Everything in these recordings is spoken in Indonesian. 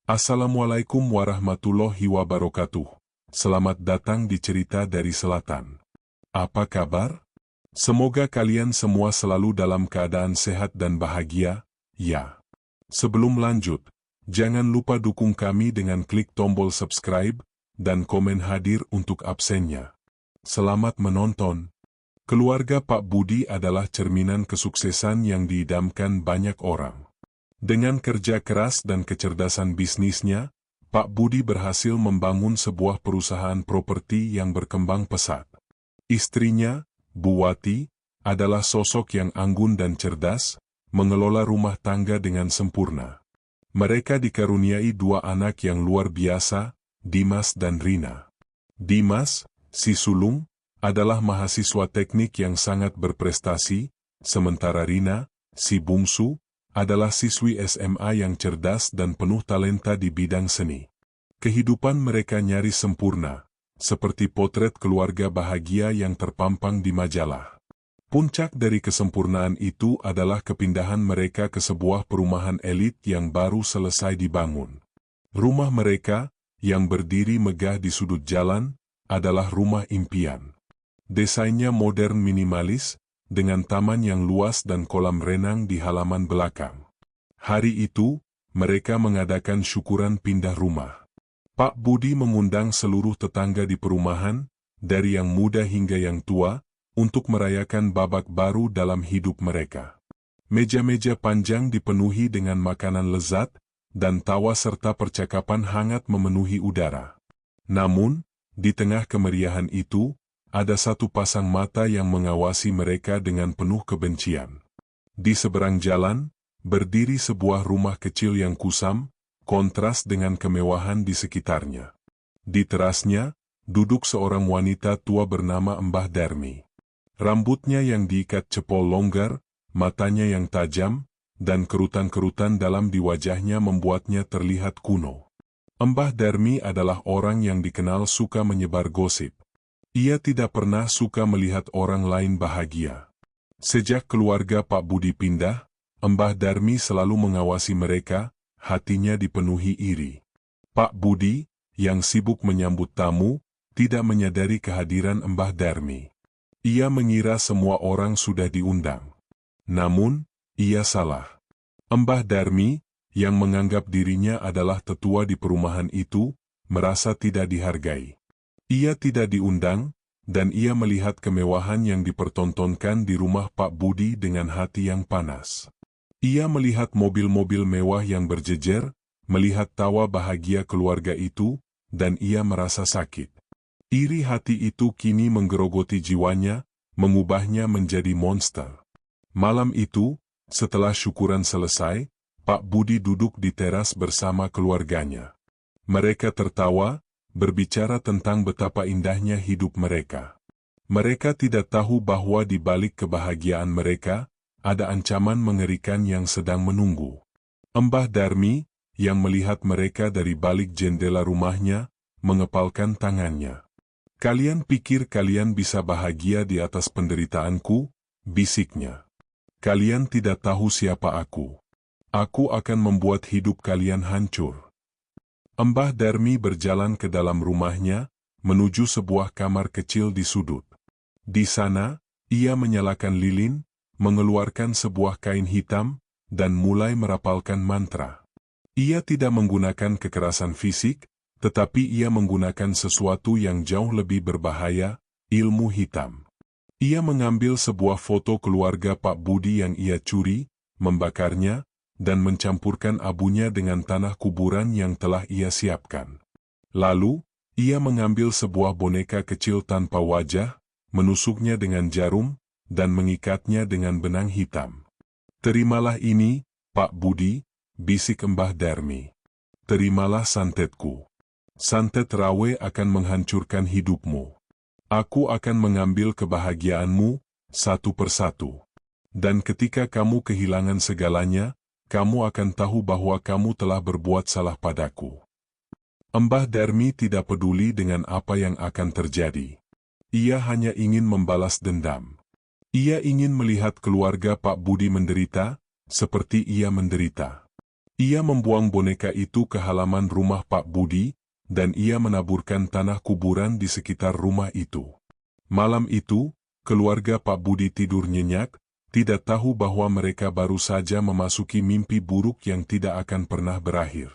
Assalamualaikum warahmatullahi wabarakatuh. Selamat datang di Cerita dari Selatan. Apa kabar? Semoga kalian semua selalu dalam keadaan sehat dan bahagia, ya. Sebelum lanjut, jangan lupa dukung kami dengan klik tombol subscribe dan komen hadir untuk absennya. Selamat menonton. Keluarga Pak Budi adalah cerminan kesuksesan yang diidamkan banyak orang. Dengan kerja keras dan kecerdasan bisnisnya, Pak Budi berhasil membangun sebuah perusahaan properti yang berkembang pesat. Istrinya, Bu Wati, adalah sosok yang anggun dan cerdas, mengelola rumah tangga dengan sempurna. Mereka dikaruniai dua anak yang luar biasa, Dimas dan Rina. Dimas, si sulung, adalah mahasiswa teknik yang sangat berprestasi, sementara Rina, si bungsu, adalah siswi SMA yang cerdas dan penuh talenta di bidang seni. Kehidupan mereka nyaris sempurna, seperti potret keluarga bahagia yang terpampang di majalah. Puncak dari kesempurnaan itu adalah kepindahan mereka ke sebuah perumahan elit yang baru selesai dibangun. Rumah mereka, yang berdiri megah di sudut jalan, adalah rumah impian. Desainnya modern minimalis, dengan taman yang luas dan kolam renang di halaman belakang. Hari itu, mereka mengadakan syukuran pindah rumah. Pak Budi mengundang seluruh tetangga di perumahan, dari yang muda hingga yang tua, untuk merayakan babak baru dalam hidup mereka. Meja-meja panjang dipenuhi dengan makanan lezat, dan tawa serta percakapan hangat memenuhi udara. Namun, di tengah kemeriahan itu, ada satu pasang mata yang mengawasi mereka dengan penuh kebencian. Di seberang jalan, berdiri sebuah rumah kecil yang kusam, kontras dengan kemewahan di sekitarnya. Di terasnya, duduk seorang wanita tua bernama Mbah Darmi. Rambutnya yang diikat cepol longgar, matanya yang tajam, dan kerutan-kerutan dalam di wajahnya membuatnya terlihat kuno. Mbah Darmi adalah orang yang dikenal suka menyebar gosip. Ia tidak pernah suka melihat orang lain bahagia. Sejak keluarga Pak Budi pindah, Mbah Darmi selalu mengawasi mereka, hatinya dipenuhi iri. Pak Budi, yang sibuk menyambut tamu, tidak menyadari kehadiran Mbah Darmi. Ia mengira semua orang sudah diundang. Namun, ia salah. Mbah Darmi, yang menganggap dirinya adalah tetua di perumahan itu, merasa tidak dihargai. Ia tidak diundang, dan ia melihat kemewahan yang dipertontonkan di rumah Pak Budi dengan hati yang panas. Ia melihat mobil-mobil mewah yang berjejer, melihat tawa bahagia keluarga itu, dan ia merasa sakit. Iri hati itu kini menggerogoti jiwanya, mengubahnya menjadi monster. Malam itu, setelah syukuran selesai, Pak Budi duduk di teras bersama keluarganya. Mereka tertawa, berbicara tentang betapa indahnya hidup mereka. Mereka tidak tahu bahwa di balik kebahagiaan mereka, ada ancaman mengerikan yang sedang menunggu. Mbah Darmi, yang melihat mereka dari balik jendela rumahnya, mengepalkan tangannya. "Kalian pikir kalian bisa bahagia di atas penderitaanku?" bisiknya. "Kalian tidak tahu siapa aku. Aku akan membuat hidup kalian hancur." Mbah Darmi berjalan ke dalam rumahnya, menuju sebuah kamar kecil di sudut. Di sana, ia menyalakan lilin, mengeluarkan sebuah kain hitam, dan mulai merapalkan mantra. Ia tidak menggunakan kekerasan fisik, tetapi ia menggunakan sesuatu yang jauh lebih berbahaya, ilmu hitam. Ia mengambil sebuah foto keluarga Pak Budi yang ia curi, membakarnya, dan mencampurkan abunya dengan tanah kuburan yang telah ia siapkan. Lalu, ia mengambil sebuah boneka kecil tanpa wajah, menusuknya dengan jarum, dan mengikatnya dengan benang hitam. "Terimalah ini, Pak Budi," bisik Mbah Darmi. "Terimalah santetku. Santet rawe akan menghancurkan hidupmu. Aku akan mengambil kebahagiaanmu, satu persatu. Dan ketika kamu kehilangan segalanya, kamu akan tahu bahwa kamu telah berbuat salah padaku." Mbah Darmi tidak peduli dengan apa yang akan terjadi. Ia hanya ingin membalas dendam. Ia ingin melihat keluarga Pak Budi menderita, seperti ia menderita. Ia membuang boneka itu ke halaman rumah Pak Budi, dan ia menaburkan tanah kuburan di sekitar rumah itu. Malam itu, keluarga Pak Budi tidur nyenyak, tidak tahu bahwa mereka baru saja memasuki mimpi buruk yang tidak akan pernah berakhir.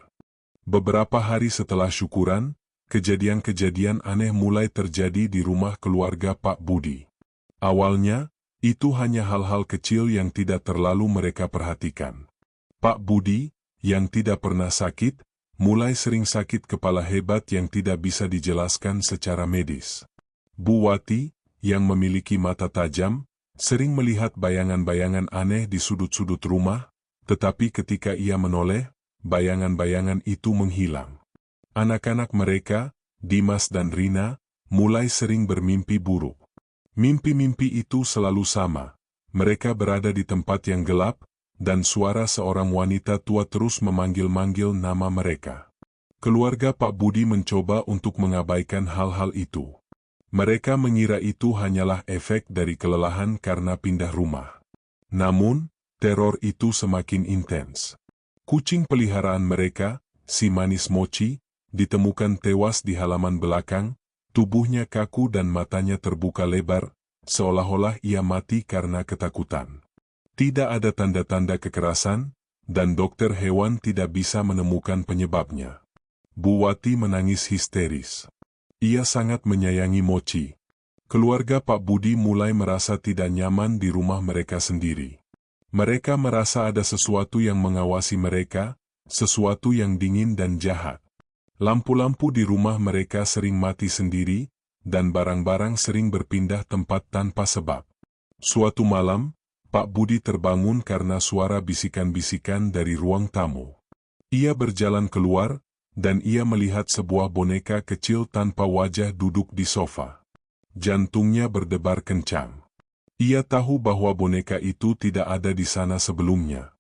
Beberapa hari setelah syukuran, kejadian-kejadian aneh mulai terjadi di rumah keluarga Pak Budi. Awalnya, itu hanya hal-hal kecil yang tidak terlalu mereka perhatikan. Pak Budi, yang tidak pernah sakit, mulai sering sakit kepala hebat yang tidak bisa dijelaskan secara medis. Bu Wati, yang memiliki mata tajam, sering melihat bayangan-bayangan aneh di sudut-sudut rumah, tetapi ketika ia menoleh, bayangan-bayangan itu menghilang. Anak-anak mereka, Dimas dan Rina, mulai sering bermimpi buruk. Mimpi-mimpi itu selalu sama. Mereka berada di tempat yang gelap, dan suara seorang wanita tua terus memanggil-manggil nama mereka. Keluarga Pak Budi mencoba untuk mengabaikan hal-hal itu. Mereka mengira itu hanyalah efek dari kelelahan karena pindah rumah. Namun, teror itu semakin intens. Kucing peliharaan mereka, si Manis Mochi, ditemukan tewas di halaman belakang, tubuhnya kaku dan matanya terbuka lebar, seolah-olah ia mati karena ketakutan. Tidak ada tanda-tanda kekerasan, dan dokter hewan tidak bisa menemukan penyebabnya. Bu Wati menangis histeris. Ia sangat menyayangi Mochi. Keluarga Pak Budi mulai merasa tidak nyaman di rumah mereka sendiri. Mereka merasa ada sesuatu yang mengawasi mereka, sesuatu yang dingin dan jahat. Lampu-lampu di rumah mereka sering mati sendiri, dan barang-barang sering berpindah tempat tanpa sebab. Suatu malam, Pak Budi terbangun karena suara bisikan-bisikan dari ruang tamu. Ia berjalan keluar, dan ia melihat sebuah boneka kecil tanpa wajah duduk di sofa. Jantungnya berdebar kencang. Ia tahu bahwa boneka itu tidak ada di sana sebelumnya.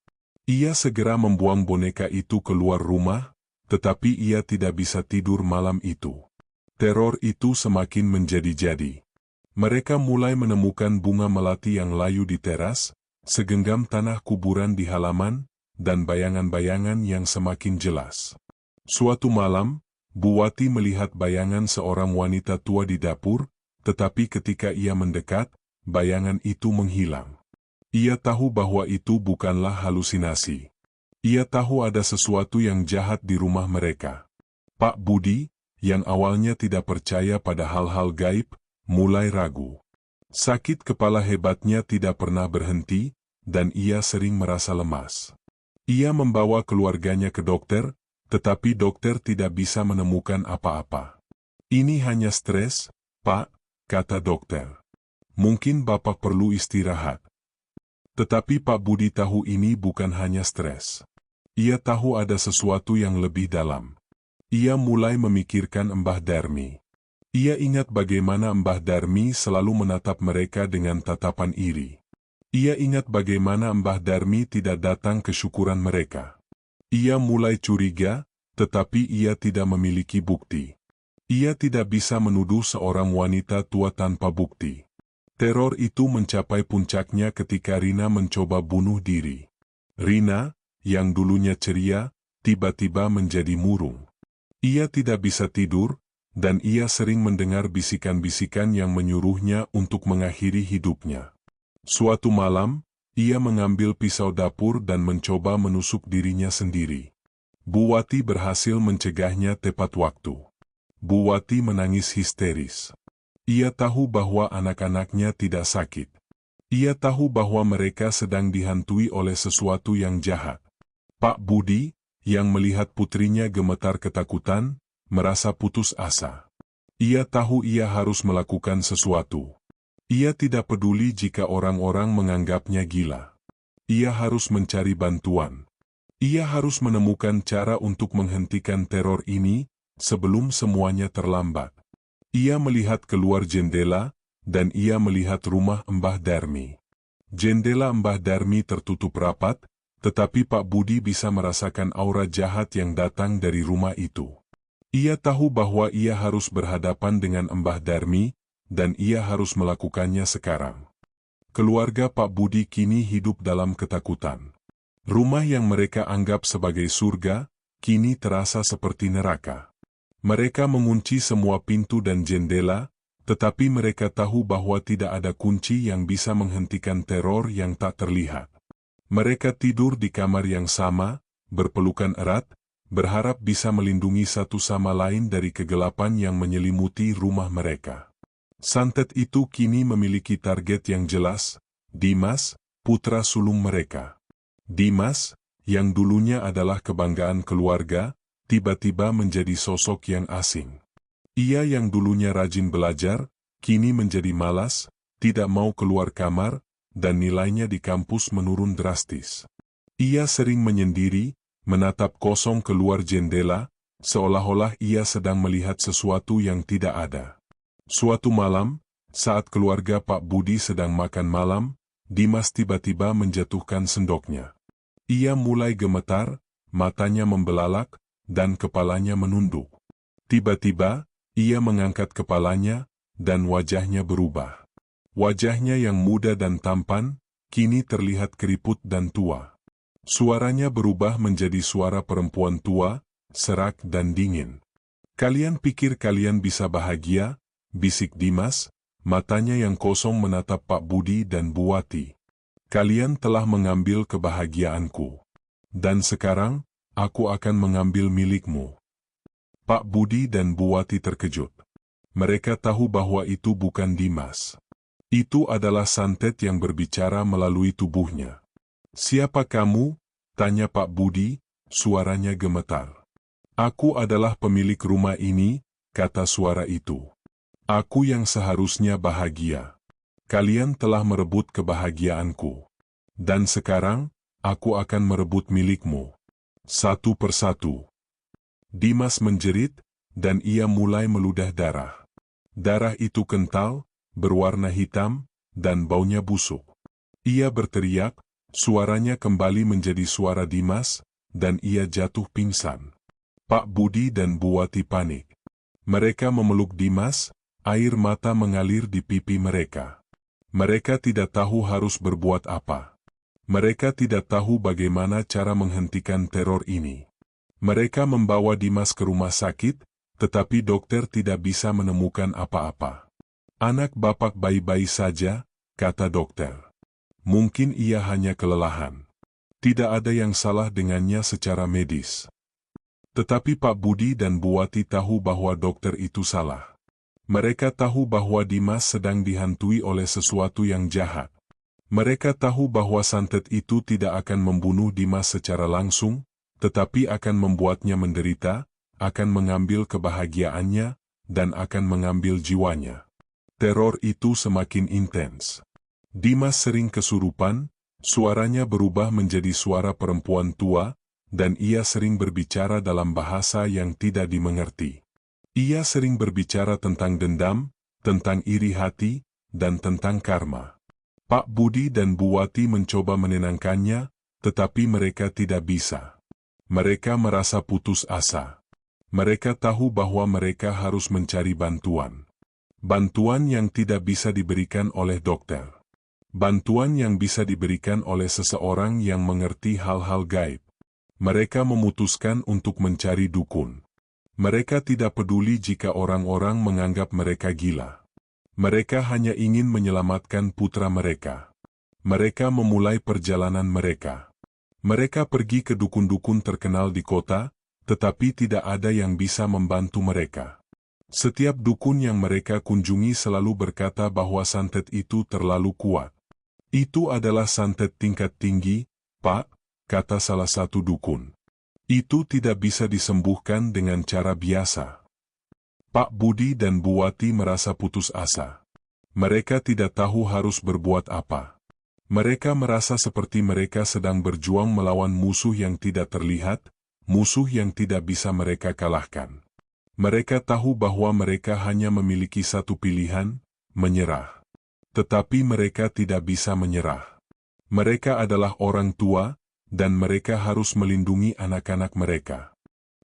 Ia segera membuang boneka itu keluar rumah, tetapi ia tidak bisa tidur malam itu. Teror itu semakin menjadi-jadi. Mereka mulai menemukan bunga melati yang layu di teras, segenggam tanah kuburan di halaman, dan bayangan-bayangan yang semakin jelas. Suatu malam, Bu Wati melihat bayangan seorang wanita tua di dapur, tetapi ketika ia mendekat, bayangan itu menghilang. Ia tahu bahwa itu bukanlah halusinasi. Ia tahu ada sesuatu yang jahat di rumah mereka. Pak Budi, yang awalnya tidak percaya pada hal-hal gaib, mulai ragu. Sakit kepala hebatnya tidak pernah berhenti, dan ia sering merasa lemas. Ia membawa keluarganya ke dokter, tetapi dokter tidak bisa menemukan apa-apa. Ini hanya stres, Pak, kata dokter. Mungkin Bapak perlu istirahat. Tetapi Pak Budi tahu ini bukan hanya stres. Ia tahu ada sesuatu yang lebih dalam. Ia mulai memikirkan Mbah Darmi. Ia ingat bagaimana Mbah Darmi selalu menatap mereka dengan tatapan iri. Ia ingat bagaimana Mbah Darmi tidak datang ke syukuran mereka. Ia mulai curiga, tetapi ia tidak memiliki bukti. Ia tidak bisa menuduh seorang wanita tua tanpa bukti. Teror itu mencapai puncaknya ketika Rina mencoba bunuh diri. Rina, yang dulunya ceria, tiba-tiba menjadi murung. Ia tidak bisa tidur, dan ia sering mendengar bisikan-bisikan yang menyuruhnya untuk mengakhiri hidupnya. Suatu malam, ia mengambil pisau dapur dan mencoba menusuk dirinya sendiri. Bu Wati berhasil mencegahnya tepat waktu. Bu Wati menangis histeris. Ia tahu bahwa anak-anaknya tidak sakit. Ia tahu bahwa mereka sedang dihantui oleh sesuatu yang jahat. Pak Budi, yang melihat putrinya gemetar ketakutan, merasa putus asa. Ia tahu ia harus melakukan sesuatu. Ia tidak peduli jika orang-orang menganggapnya gila. Ia harus mencari bantuan. Ia harus menemukan cara untuk menghentikan teror ini, sebelum semuanya terlambat. Ia melihat keluar jendela, dan ia melihat rumah Mbah Darmi. Jendela Mbah Darmi tertutup rapat, tetapi Pak Budi bisa merasakan aura jahat yang datang dari rumah itu. Ia tahu bahwa ia harus berhadapan dengan Mbah Darmi, dan ia harus melakukannya sekarang. Keluarga Pak Budi kini hidup dalam ketakutan. Rumah yang mereka anggap sebagai surga, kini terasa seperti neraka. Mereka mengunci semua pintu dan jendela, tetapi mereka tahu bahwa tidak ada kunci yang bisa menghentikan teror yang tak terlihat. Mereka tidur di kamar yang sama, berpelukan erat, berharap bisa melindungi satu sama lain dari kegelapan yang menyelimuti rumah mereka. Santet itu kini memiliki target yang jelas, Dimas, putra sulung mereka. Dimas, yang dulunya adalah kebanggaan keluarga, tiba-tiba menjadi sosok yang asing. Ia yang dulunya rajin belajar, kini menjadi malas, tidak mau keluar kamar, dan nilainya di kampus menurun drastis. Ia sering menyendiri, menatap kosong keluar jendela, seolah-olah ia sedang melihat sesuatu yang tidak ada. Suatu malam, saat keluarga Pak Budi sedang makan malam, Dimas tiba-tiba menjatuhkan sendoknya. Ia mulai gemetar, matanya membelalak, dan kepalanya menunduk. Tiba-tiba, ia mengangkat kepalanya, dan wajahnya berubah. Wajahnya yang muda dan tampan, kini terlihat keriput dan tua. Suaranya berubah menjadi suara perempuan tua, serak dan dingin. "Kalian pikir kalian bisa bahagia?" bisik Dimas, matanya yang kosong menatap Pak Budi dan Bu Wati. "Kalian telah mengambil kebahagiaanku. Dan sekarang, aku akan mengambil milikmu." Pak Budi dan Bu Wati terkejut. Mereka tahu bahwa itu bukan Dimas. Itu adalah santet yang berbicara melalui tubuhnya. "Siapa kamu?" tanya Pak Budi, suaranya gemetar. "Aku adalah pemilik rumah ini," kata suara itu. "Aku yang seharusnya bahagia. Kalian telah merebut kebahagiaanku. Dan sekarang, aku akan merebut milikmu. Satu persatu." Dimas menjerit, dan ia mulai meludah darah. Darah itu kental, berwarna hitam, dan baunya busuk. Ia berteriak, suaranya kembali menjadi suara Dimas, dan ia jatuh pingsan. Pak Budi dan Bu Wati panik. Mereka memeluk Dimas, air mata mengalir di pipi mereka. Mereka tidak tahu harus berbuat apa. Mereka tidak tahu bagaimana cara menghentikan teror ini. Mereka membawa Dimas ke rumah sakit, tetapi dokter tidak bisa menemukan apa-apa. "Anak bapak baik-baik saja," kata dokter. "Mungkin ia hanya kelelahan. Tidak ada yang salah dengannya secara medis." Tetapi Pak Budi dan Bu Wati tahu bahwa dokter itu salah. Mereka tahu bahwa Dimas sedang dihantui oleh sesuatu yang jahat. Mereka tahu bahwa santet itu tidak akan membunuh Dimas secara langsung, tetapi akan membuatnya menderita, akan mengambil kebahagiaannya, dan akan mengambil jiwanya. Teror itu semakin intens. Dimas sering kesurupan, suaranya berubah menjadi suara perempuan tua, dan ia sering berbicara dalam bahasa yang tidak dimengerti. Ia sering berbicara tentang dendam, tentang iri hati, dan tentang karma. Pak Budi dan Bu Wati mencoba menenangkannya, tetapi mereka tidak bisa. Mereka merasa putus asa. Mereka tahu bahwa mereka harus mencari bantuan. Bantuan yang tidak bisa diberikan oleh dokter. Bantuan yang bisa diberikan oleh seseorang yang mengerti hal-hal gaib. Mereka memutuskan untuk mencari dukun. Mereka tidak peduli jika orang-orang menganggap mereka gila. Mereka hanya ingin menyelamatkan putra mereka. Mereka memulai perjalanan mereka. Mereka pergi ke dukun-dukun terkenal di kota, tetapi tidak ada yang bisa membantu mereka. Setiap dukun yang mereka kunjungi selalu berkata bahwa santet itu terlalu kuat. "Itu adalah santet tingkat tinggi, Pak," kata salah satu dukun. "Itu tidak bisa disembuhkan dengan cara biasa." Pak Budi dan Bu Wati merasa putus asa. Mereka tidak tahu harus berbuat apa. Mereka merasa seperti mereka sedang berjuang melawan musuh yang tidak terlihat, musuh yang tidak bisa mereka kalahkan. Mereka tahu bahwa mereka hanya memiliki satu pilihan, menyerah. Tetapi mereka tidak bisa menyerah. Mereka adalah orang tua, dan mereka harus melindungi anak-anak mereka.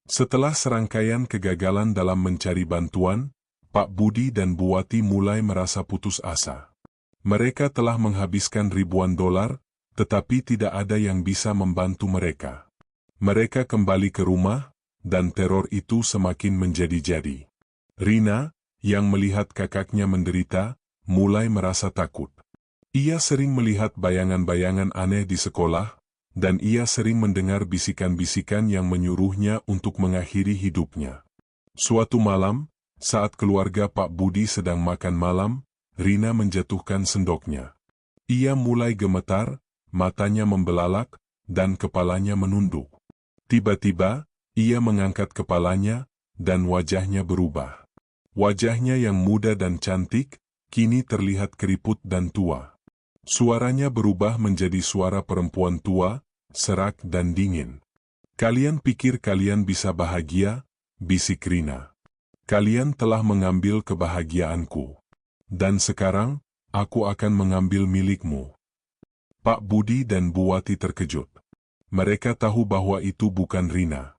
Setelah serangkaian kegagalan dalam mencari bantuan, Pak Budi dan Bu Wati mulai merasa putus asa. Mereka telah menghabiskan ribuan dolar, tetapi tidak ada yang bisa membantu mereka. Mereka kembali ke rumah, dan teror itu semakin menjadi-jadi. Rina, yang melihat kakaknya menderita, mulai merasa takut. Ia sering melihat bayangan-bayangan aneh di sekolah, dan ia sering mendengar bisikan-bisikan yang menyuruhnya untuk mengakhiri hidupnya. Suatu malam, saat keluarga Pak Budi sedang makan malam, Rina menjatuhkan sendoknya. Ia mulai gemetar, matanya membelalak, dan kepalanya menunduk. Tiba-tiba, ia mengangkat kepalanya, dan wajahnya berubah. Wajahnya yang muda dan cantik, kini terlihat keriput dan tua. Suaranya berubah menjadi suara perempuan tua, serak dan dingin. "Kalian pikir kalian bisa bahagia?" bisik Rina. "Kalian telah mengambil kebahagiaanku. Dan sekarang, aku akan mengambil milikmu." Pak Budi dan Bu Wati terkejut. Mereka tahu bahwa itu bukan Rina.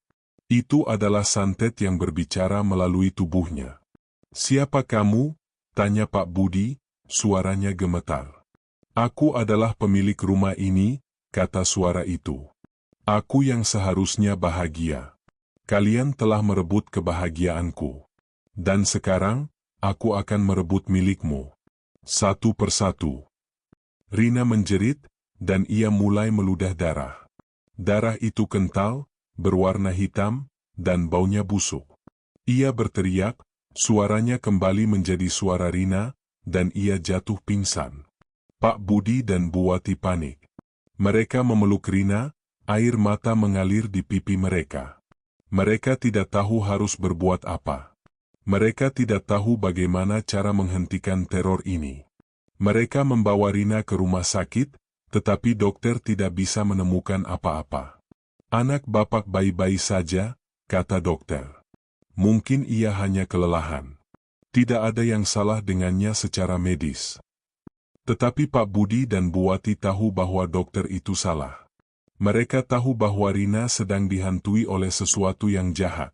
Itu adalah santet yang berbicara melalui tubuhnya. "Siapa kamu?" tanya Pak Budi, suaranya gemetar. "Aku adalah pemilik rumah ini," kata suara itu. "Aku yang seharusnya bahagia. Kalian telah merebut kebahagiaanku. Dan sekarang, aku akan merebut milikmu. Satu persatu." Rina menjerit, dan ia mulai meludah darah. Darah itu kental, berwarna hitam, dan baunya busuk. Ia berteriak, suaranya kembali menjadi suara Rina, dan ia jatuh pingsan. Pak Budi dan Bu Wati panik. Mereka memeluk Rina, air mata mengalir di pipi mereka. Mereka tidak tahu harus berbuat apa. Mereka tidak tahu bagaimana cara menghentikan teror ini. Mereka membawa Rina ke rumah sakit, tetapi dokter tidak bisa menemukan apa-apa. "Anak bapak baik-baik saja," kata dokter. "Mungkin ia hanya kelelahan. Tidak ada yang salah dengannya secara medis." Tetapi Pak Budi dan Bu Wati tahu bahwa dokter itu salah. Mereka tahu bahwa Rina sedang dihantui oleh sesuatu yang jahat.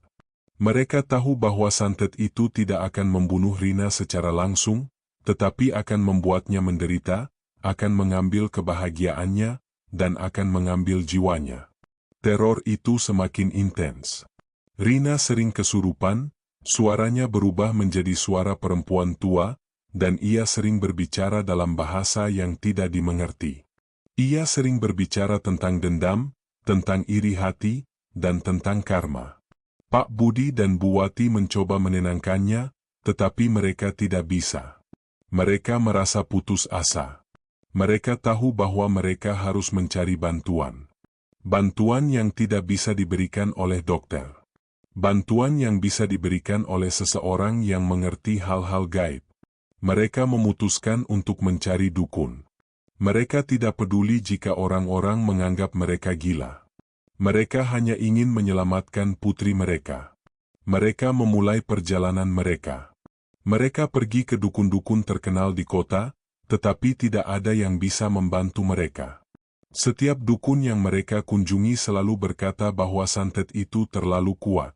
Mereka tahu bahwa santet itu tidak akan membunuh Rina secara langsung, tetapi akan membuatnya menderita, akan mengambil kebahagiaannya, dan akan mengambil jiwanya. Teror itu semakin intens. Rina sering kesurupan, suaranya berubah menjadi suara perempuan tua, dan ia sering berbicara dalam bahasa yang tidak dimengerti. Ia sering berbicara tentang dendam, tentang iri hati, dan tentang karma. Pak Budi dan Bu Wati mencoba menenangkannya, tetapi mereka tidak bisa. Mereka merasa putus asa. Mereka tahu bahwa mereka harus mencari bantuan. Bantuan yang tidak bisa diberikan oleh dokter. Bantuan yang bisa diberikan oleh seseorang yang mengerti hal-hal gaib. Mereka memutuskan untuk mencari dukun. Mereka tidak peduli jika orang-orang menganggap mereka gila. Mereka hanya ingin menyelamatkan putri mereka. Mereka memulai perjalanan mereka. Mereka pergi ke dukun-dukun terkenal di kota, tetapi tidak ada yang bisa membantu mereka. Setiap dukun yang mereka kunjungi selalu berkata bahwa santet itu terlalu kuat.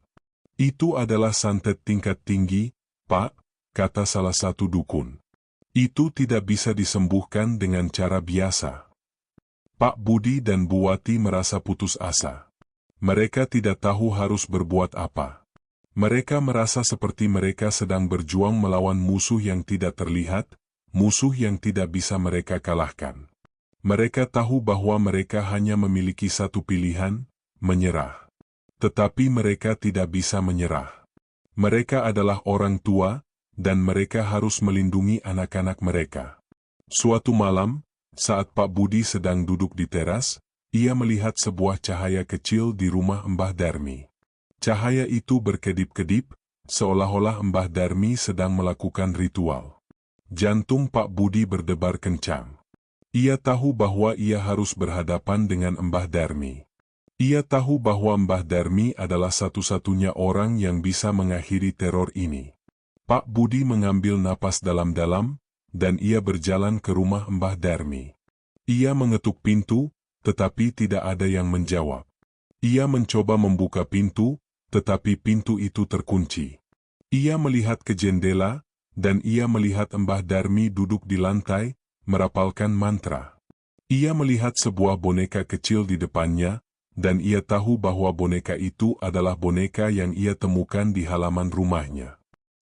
"Itu adalah santet tingkat tinggi, Pak," kata salah satu dukun. "Itu tidak bisa disembuhkan dengan cara biasa." Pak Budi dan Bu Wati merasa putus asa. Mereka tidak tahu harus berbuat apa. Mereka merasa seperti mereka sedang berjuang melawan musuh yang tidak terlihat, musuh yang tidak bisa mereka kalahkan. Mereka tahu bahwa mereka hanya memiliki satu pilihan, menyerah. Tetapi mereka tidak bisa menyerah. Mereka adalah orang tua, dan mereka harus melindungi anak-anak mereka. Suatu malam, saat Pak Budi sedang duduk di teras, ia melihat sebuah cahaya kecil di rumah Mbah Darmi. Cahaya itu berkedip-kedip, seolah-olah Mbah Darmi sedang melakukan ritual. Jantung Pak Budi berdebar kencang. Ia tahu bahwa ia harus berhadapan dengan Mbah Darmi. Ia tahu bahwa Mbah Darmi adalah satu-satunya orang yang bisa mengakhiri teror ini. Pak Budi mengambil napas dalam-dalam, dan ia berjalan ke rumah Mbah Darmi. Ia mengetuk pintu, tetapi tidak ada yang menjawab. Ia mencoba membuka pintu, tetapi pintu itu terkunci. Ia melihat ke jendela, dan ia melihat Mbah Darmi duduk di lantai, merapalkan mantra. Ia melihat sebuah boneka kecil di depannya, dan ia tahu bahwa boneka itu adalah boneka yang ia temukan di halaman rumahnya.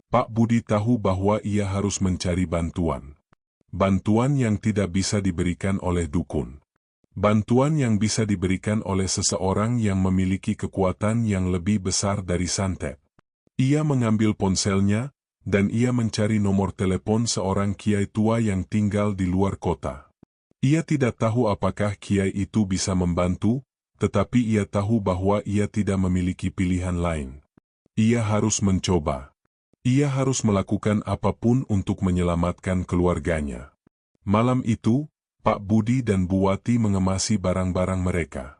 Pak Budi tahu bahwa ia harus mencari bantuan. Bantuan yang tidak bisa diberikan oleh dukun. Bantuan yang bisa diberikan oleh seseorang yang memiliki kekuatan yang lebih besar dari santet. Ia mengambil ponselnya, dan ia mencari nomor telepon seorang kiai tua yang tinggal di luar kota. Ia tidak tahu apakah kiai itu bisa membantu, tetapi ia tahu bahwa ia tidak memiliki pilihan lain. Ia harus mencoba. Ia harus melakukan apapun untuk menyelamatkan keluarganya. Malam itu, Pak Budi dan Bu Wati mengemasi barang-barang mereka.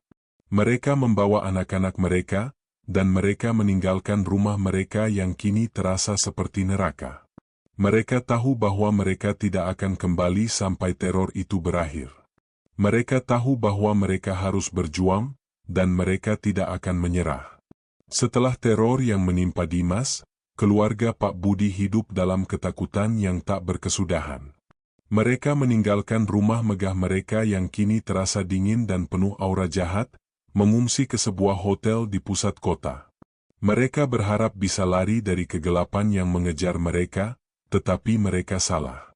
Mereka membawa anak-anak mereka, dan mereka meninggalkan rumah mereka yang kini terasa seperti neraka. Mereka tahu bahwa mereka tidak akan kembali sampai teror itu berakhir. Mereka tahu bahwa mereka harus berjuang, dan mereka tidak akan menyerah. Setelah teror yang menimpa Dimas, keluarga Pak Budi hidup dalam ketakutan yang tak berkesudahan. Mereka meninggalkan rumah megah mereka yang kini terasa dingin dan penuh aura jahat, mengungsi ke sebuah hotel di pusat kota. Mereka berharap bisa lari dari kegelapan yang mengejar mereka, tetapi mereka salah.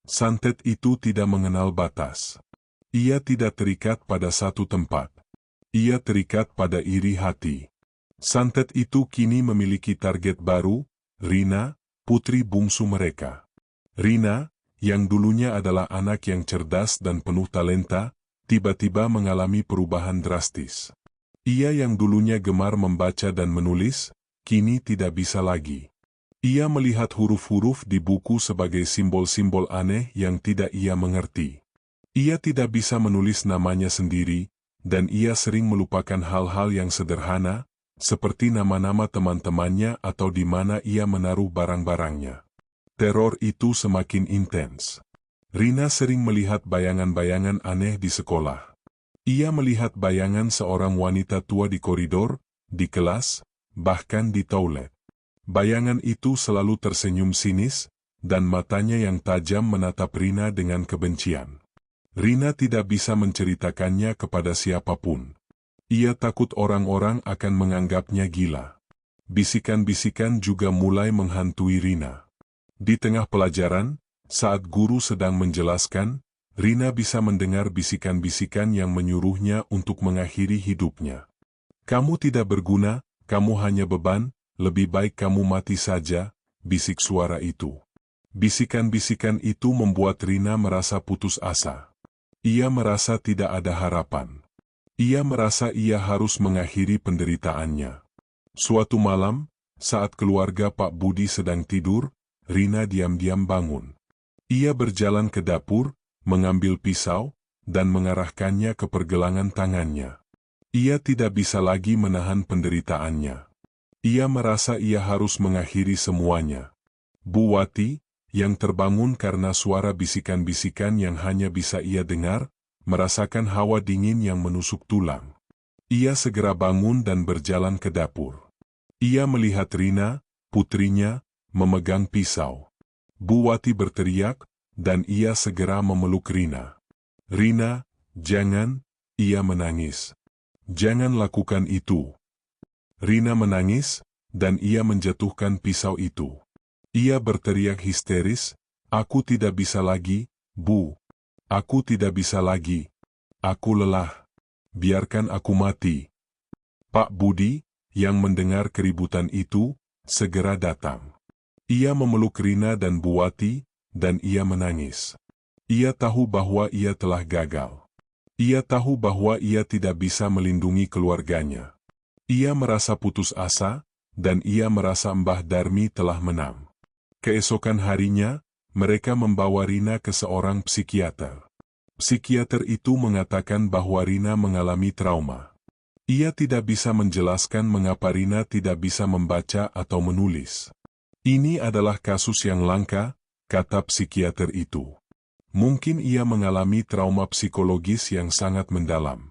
Santet itu tidak mengenal batas. Ia tidak terikat pada satu tempat. Ia terikat pada iri hati. Santet itu kini memiliki target baru, Rina, putri bungsu mereka. Rina, yang dulunya adalah anak yang cerdas dan penuh talenta, tiba-tiba mengalami perubahan drastis. Ia yang dulunya gemar membaca dan menulis, kini tidak bisa lagi. Ia melihat huruf-huruf di buku sebagai simbol-simbol aneh yang tidak ia mengerti. Ia tidak bisa menulis namanya sendiri, dan ia sering melupakan hal-hal yang sederhana, seperti nama-nama teman-temannya atau di mana ia menaruh barang-barangnya. Teror itu semakin intens. Rina sering melihat bayangan-bayangan aneh di sekolah. Ia melihat bayangan seorang wanita tua di koridor, di kelas, bahkan di toilet. Bayangan itu selalu tersenyum sinis, dan matanya yang tajam menatap Rina dengan kebencian. Rina tidak bisa menceritakannya kepada siapapun. Ia takut orang-orang akan menganggapnya gila. Bisikan-bisikan juga mulai menghantui Rina. Di tengah pelajaran, saat guru sedang menjelaskan, Rina bisa mendengar bisikan-bisikan yang menyuruhnya untuk mengakhiri hidupnya. "Kamu tidak berguna, kamu hanya beban, lebih baik kamu mati saja," bisik suara itu. Bisikan-bisikan itu membuat Rina merasa putus asa. Ia merasa tidak ada harapan. Ia merasa ia harus mengakhiri penderitaannya. Suatu malam, saat keluarga Pak Budi sedang tidur, Rina diam-diam bangun. Ia berjalan ke dapur, mengambil pisau, dan mengarahkannya ke pergelangan tangannya. Ia tidak bisa lagi menahan penderitaannya. Ia merasa ia harus mengakhiri semuanya. Bu Wati, yang terbangun karena suara bisikan-bisikan yang hanya bisa ia dengar, merasakan hawa dingin yang menusuk tulang. Ia segera bangun dan berjalan ke dapur. Ia melihat Rina, putrinya, memegang pisau. Bu Wati berteriak, dan ia segera memeluk Rina. "Rina, jangan," ia menangis. "Jangan lakukan itu." Rina menangis, dan ia menjatuhkan pisau itu. Ia berteriak histeris, "Aku tidak bisa lagi, Bu. Aku tidak bisa lagi. Aku lelah. Biarkan aku mati." Pak Budi, yang mendengar keributan itu, segera datang. Ia memeluk Rina dan Bu Wati, dan ia menangis. Ia tahu bahwa ia telah gagal. Ia tahu bahwa ia tidak bisa melindungi keluarganya. Ia merasa putus asa, dan ia merasa Mbah Darmi telah menang. Keesokan harinya, mereka membawa Rina ke seorang psikiater. Psikiater itu mengatakan bahwa Rina mengalami trauma. Ia tidak bisa menjelaskan mengapa Rina tidak bisa membaca atau menulis. "Ini adalah kasus yang langka," kata psikiater itu. "Mungkin ia mengalami trauma psikologis yang sangat mendalam."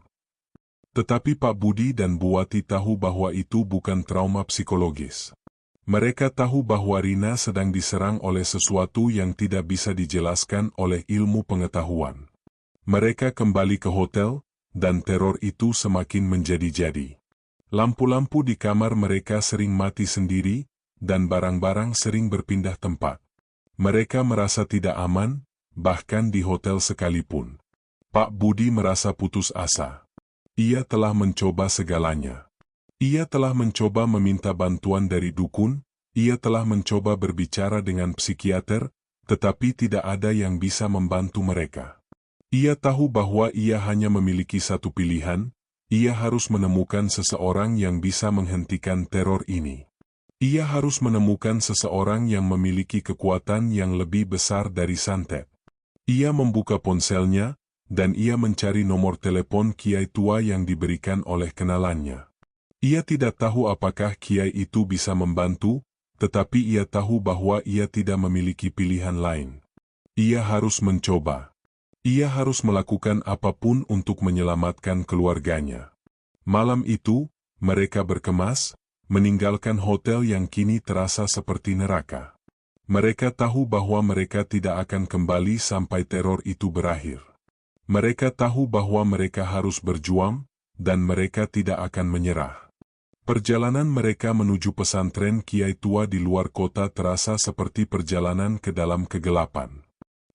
Tetapi Pak Budi dan Bu Wati tahu bahwa itu bukan trauma psikologis. Mereka tahu bahwa Rina sedang diserang oleh sesuatu yang tidak bisa dijelaskan oleh ilmu pengetahuan. Mereka kembali ke hotel, dan teror itu semakin menjadi-jadi. Lampu-lampu di kamar mereka sering mati sendiri, dan barang-barang sering berpindah tempat. Mereka merasa tidak aman, bahkan di hotel sekalipun. Pak Budi merasa putus asa. Ia telah mencoba segalanya. Ia telah mencoba meminta bantuan dari dukun, ia telah mencoba berbicara dengan psikiater, tetapi tidak ada yang bisa membantu mereka. Ia tahu bahwa ia hanya memiliki satu pilihan, ia harus menemukan seseorang yang bisa menghentikan teror ini. Ia harus menemukan seseorang yang memiliki kekuatan yang lebih besar dari santet. Ia membuka ponselnya, dan ia mencari nomor telepon kiai tua yang diberikan oleh kenalannya. Ia tidak tahu apakah kiai itu bisa membantu, tetapi ia tahu bahwa ia tidak memiliki pilihan lain. Ia harus mencoba. Ia harus melakukan apapun untuk menyelamatkan keluarganya. Malam itu, mereka berkemas, meninggalkan hotel yang kini terasa seperti neraka. Mereka tahu bahwa mereka tidak akan kembali sampai teror itu berakhir. Mereka tahu bahwa mereka harus berjuang, dan mereka tidak akan menyerah. Perjalanan mereka menuju pesantren kiai tua di luar kota terasa seperti perjalanan ke dalam kegelapan.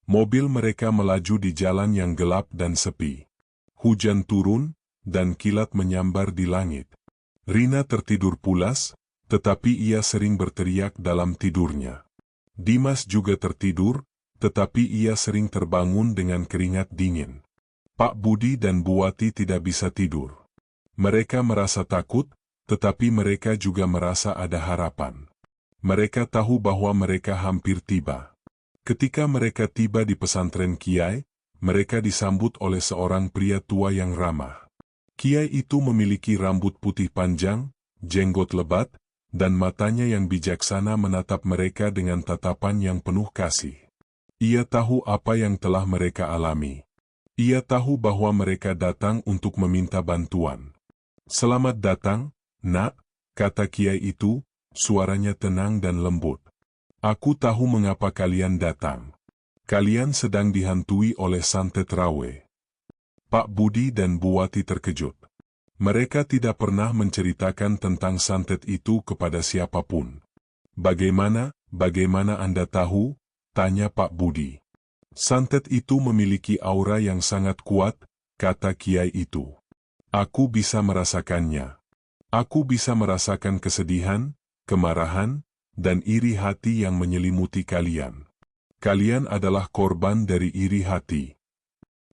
Mobil mereka melaju di jalan yang gelap dan sepi. Hujan turun, dan kilat menyambar di langit. Rina tertidur pulas, tetapi ia sering berteriak dalam tidurnya. Dimas juga tertidur, tetapi ia sering terbangun dengan keringat dingin. Pak Budi dan Bu Wati tidak bisa tidur. Mereka merasa takut, tetapi mereka juga merasa ada harapan. Mereka tahu bahwa mereka hampir tiba. Ketika mereka tiba di pesantren Kiai, mereka disambut oleh seorang pria tua yang ramah. Kiai itu memiliki rambut putih panjang, jenggot lebat, dan matanya yang bijaksana menatap mereka dengan tatapan yang penuh kasih. Ia tahu apa yang telah mereka alami. Ia tahu bahwa mereka datang untuk meminta bantuan. "Selamat datang, Nak," kata Kiai itu, suaranya tenang dan lembut. "Aku tahu mengapa kalian datang. Kalian sedang dihantui oleh santet Rawe." Pak Budi dan Bu Wati terkejut. Mereka tidak pernah menceritakan tentang santet itu kepada siapapun. Bagaimana Anda tahu?" tanya Pak Budi. "Santet itu memiliki aura yang sangat kuat," kata Kiai itu. "Aku bisa merasakannya. Aku bisa merasakan kesedihan, kemarahan, dan iri hati yang menyelimuti kalian. Kalian adalah korban dari iri hati."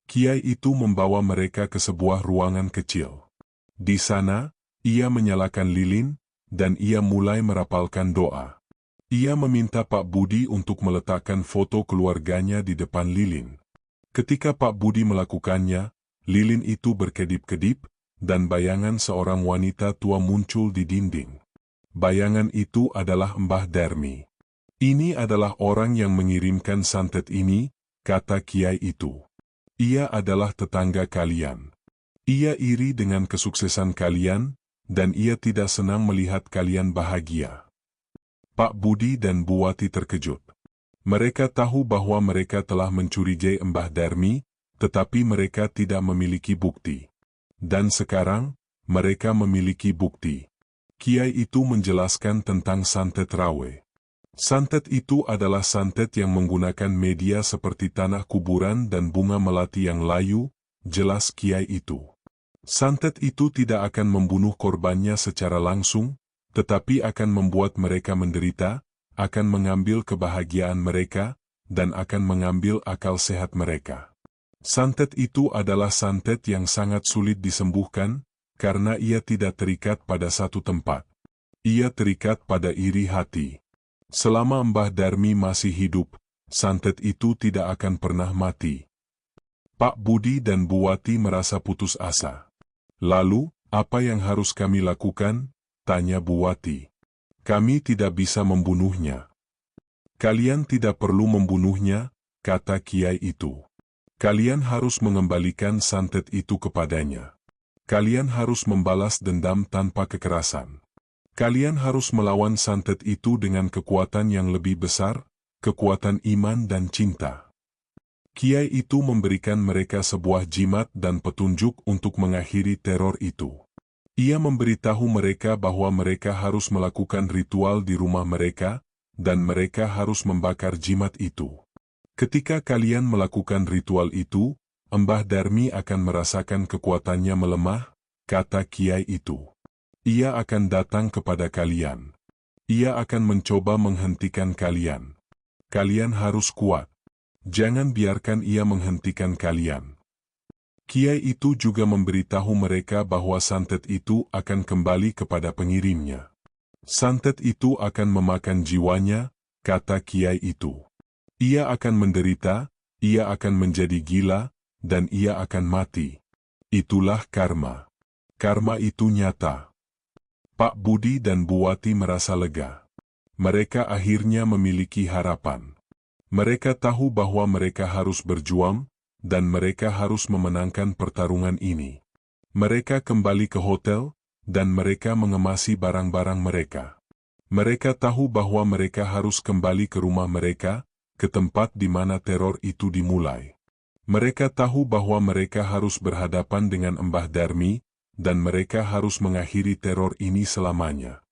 Kiai itu membawa mereka ke sebuah ruangan kecil. Di sana, ia menyalakan lilin, dan ia mulai merapalkan doa. Ia meminta Pak Budi untuk meletakkan foto keluarganya di depan lilin. Ketika Pak Budi melakukannya, lilin itu berkedip-kedip, dan bayangan seorang wanita tua muncul di dinding. Bayangan itu adalah Mbah Darmi. "Ini adalah orang yang mengirimkan santet ini," kata Kiai itu. "Ia adalah tetangga kalian. Ia iri dengan kesuksesan kalian, dan ia tidak senang melihat kalian bahagia." Pak Budi dan Bu Wati terkejut. Mereka tahu bahwa mereka telah mencurigai Mbah Darmi, tetapi mereka tidak memiliki bukti. Dan sekarang, mereka memiliki bukti. Kiai itu menjelaskan tentang santet Rawe. Santet itu adalah santet yang menggunakan media seperti tanah kuburan dan bunga melati yang layu, jelas Kiai itu. Santet itu tidak akan membunuh korbannya secara langsung, tetapi akan membuat mereka menderita, akan mengambil kebahagiaan mereka, dan akan mengambil akal sehat mereka. Santet itu adalah santet yang sangat sulit disembuhkan, karena ia tidak terikat pada satu tempat. Ia terikat pada iri hati. Selama Mbah Darmi masih hidup, santet itu tidak akan pernah mati. Pak Budi dan Bu Wati merasa putus asa. "Lalu, apa yang harus kami lakukan?" tanya Bu Wati. "Kami tidak bisa membunuhnya." "Kalian tidak perlu membunuhnya," kata Kiai itu. "Kalian harus mengembalikan santet itu kepadanya. Kalian harus membalas dendam tanpa kekerasan. Kalian harus melawan santet itu dengan kekuatan yang lebih besar, kekuatan iman dan cinta." Kiai itu memberikan mereka sebuah jimat dan petunjuk untuk mengakhiri teror itu. Ia memberitahu mereka bahwa mereka harus melakukan ritual di rumah mereka, dan mereka harus membakar jimat itu. Ketika kalian melakukan ritual itu, Mbah Darmi akan merasakan kekuatannya melemah, kata Kiai itu. Ia akan datang kepada kalian. Ia akan mencoba menghentikan kalian. Kalian harus kuat. Jangan biarkan ia menghentikan kalian. Kiai itu juga memberitahu mereka bahwa santet itu akan kembali kepada pengirimnya. Santet itu akan memakan jiwanya, kata Kiai itu. Ia akan menderita, ia akan menjadi gila, dan ia akan mati. Itulah karma. Karma itu nyata. Pak Budi dan Bu Wati merasa lega. Mereka akhirnya memiliki harapan. Mereka tahu bahwa mereka harus berjuang, dan mereka harus memenangkan pertarungan ini. Mereka kembali ke hotel, dan mereka mengemasi barang-barang mereka. Mereka tahu bahwa mereka harus kembali ke rumah mereka, ke tempat di mana teror itu dimulai. Mereka tahu bahwa mereka harus berhadapan dengan Mbah Darmi, dan mereka harus mengakhiri teror ini selamanya.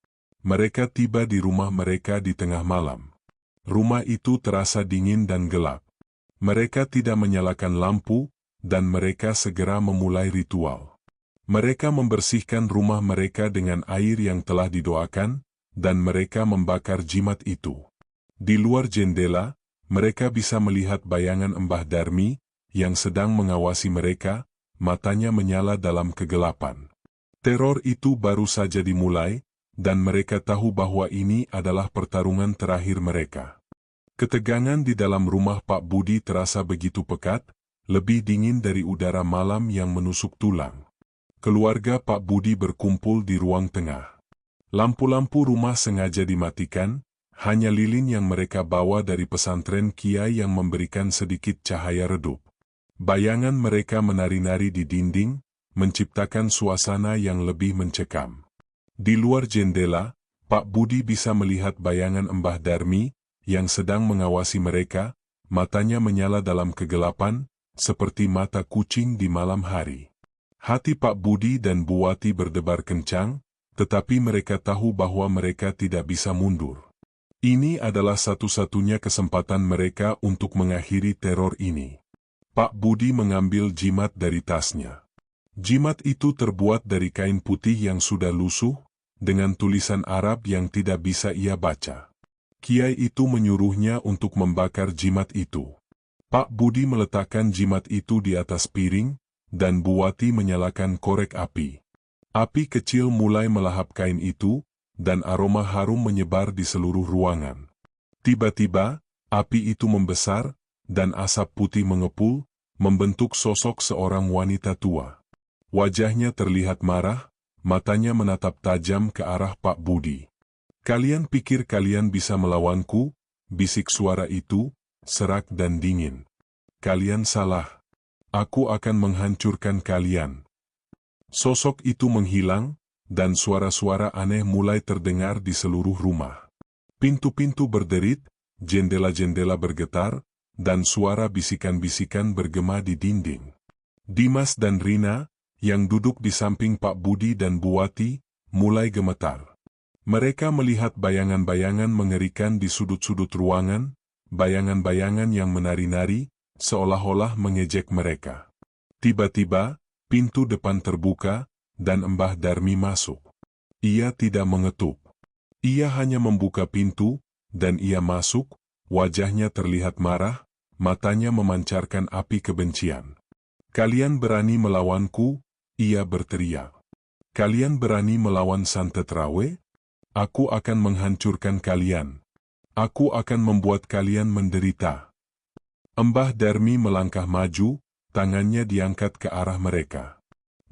Mereka tiba di rumah mereka di tengah malam. Rumah itu terasa dingin dan gelap. Mereka tidak menyalakan lampu, dan mereka segera memulai ritual. Mereka membersihkan rumah mereka dengan air yang telah didoakan, dan mereka membakar jimat itu. Di luar jendela, mereka bisa melihat bayangan Mbah Darmi, yang sedang mengawasi mereka, matanya menyala dalam kegelapan. Teror itu baru saja dimulai, dan mereka tahu bahwa ini adalah pertarungan terakhir mereka. Ketegangan di dalam rumah Pak Budi terasa begitu pekat, lebih dingin dari udara malam yang menusuk tulang. Keluarga Pak Budi berkumpul di ruang tengah. Lampu-lampu rumah sengaja dimatikan, hanya lilin yang mereka bawa dari pesantren Kiai yang memberikan sedikit cahaya redup. Bayangan mereka menari-nari di dinding, menciptakan suasana yang lebih mencekam. Di luar jendela, Pak Budi bisa melihat bayangan Mbah Darmi, yang sedang mengawasi mereka, matanya menyala dalam kegelapan, seperti mata kucing di malam hari. Hati Pak Budi dan Bu Wati berdebar kencang, tetapi mereka tahu bahwa mereka tidak bisa mundur. Ini adalah satu-satunya kesempatan mereka untuk mengakhiri teror ini. Pak Budi mengambil jimat dari tasnya. Jimat itu terbuat dari kain putih yang sudah lusuh, dengan tulisan Arab yang tidak bisa ia baca. Kiai itu menyuruhnya untuk membakar jimat itu. Pak Budi meletakkan jimat itu di atas piring, dan Bu Wati menyalakan korek api. Api kecil mulai melahap kain itu, dan aroma harum menyebar di seluruh ruangan. Tiba-tiba, api itu membesar, dan asap putih mengepul, membentuk sosok seorang wanita tua. Wajahnya terlihat marah, matanya menatap tajam ke arah Pak Budi. "Kalian pikir kalian bisa melawanku?" bisik suara itu, serak dan dingin. "Kalian salah. Aku akan menghancurkan kalian." Sosok itu menghilang, dan suara-suara aneh mulai terdengar di seluruh rumah. Pintu-pintu berderit, jendela-jendela bergetar, dan suara bisikan-bisikan bergema di dinding. Dimas dan Rina, yang duduk di samping Pak Budi dan Bu Wati, mulai gemetar. Mereka melihat bayangan-bayangan mengerikan di sudut-sudut ruangan, bayangan-bayangan yang menari-nari, seolah-olah mengejek mereka. Tiba-tiba, pintu depan terbuka, dan Mbah Darmi masuk. Ia tidak mengetuk. Ia hanya membuka pintu, dan ia masuk, wajahnya terlihat marah, matanya memancarkan api kebencian. "Kalian berani melawanku?" ia berteriak. "Kalian berani melawan Santet Rawe? Aku akan menghancurkan kalian. Aku akan membuat kalian menderita." Mbah Darmi melangkah maju, tangannya diangkat ke arah mereka.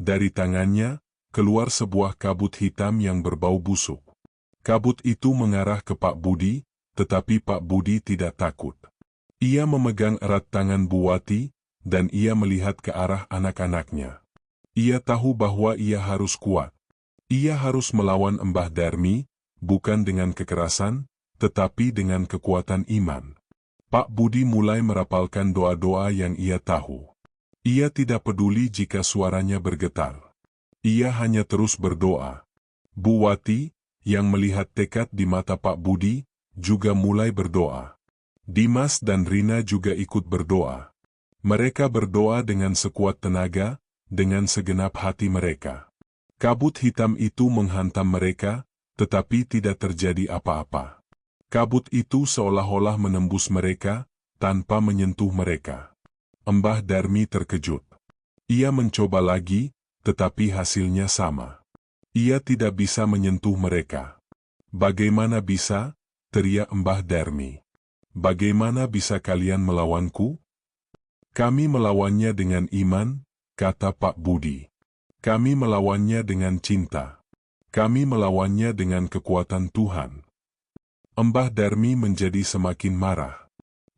Dari tangannya, keluar sebuah kabut hitam yang berbau busuk. Kabut itu mengarah ke Pak Budi, tetapi Pak Budi tidak takut. Ia memegang erat tangan Bu Wati, dan ia melihat ke arah anak-anaknya. Ia tahu bahwa ia harus kuat. Ia harus melawan Mbah Darmi, bukan dengan kekerasan, tetapi dengan kekuatan iman. Pak Budi mulai merapalkan doa-doa yang ia tahu. Ia tidak peduli jika suaranya bergetar. Ia hanya terus berdoa. Bu Wati, yang melihat tekad di mata Pak Budi, juga mulai berdoa. Dimas dan Rina juga ikut berdoa. Mereka berdoa dengan sekuat tenaga, dengan segenap hati mereka. Kabut hitam itu menghantam mereka, tetapi tidak terjadi apa-apa. Kabut itu seolah-olah menembus mereka, tanpa menyentuh mereka. Mbah Darmi terkejut. Ia mencoba lagi, tetapi hasilnya sama. Ia tidak bisa menyentuh mereka. Bagaimana bisa? Teriak Mbah Darmi. Bagaimana bisa kalian melawanku? Kami melawannya dengan iman, kata Pak Budi. Kami melawannya dengan cinta. Kami melawannya dengan kekuatan Tuhan. Mbah Darmi menjadi semakin marah.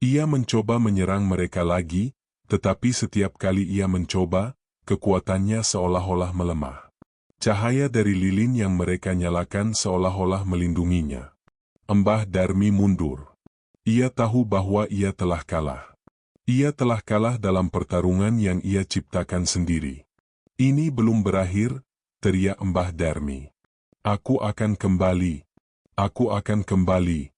Ia mencoba menyerang mereka lagi, tetapi setiap kali ia mencoba, kekuatannya seolah-olah melemah. Cahaya dari lilin yang mereka nyalakan seolah-olah melindunginya. Mbah Darmi mundur. Ia tahu bahwa ia telah kalah. Ia telah kalah dalam pertarungan yang ia ciptakan sendiri. Ini belum berakhir, teriak Mbah Darmi. Aku akan kembali. Aku akan kembali.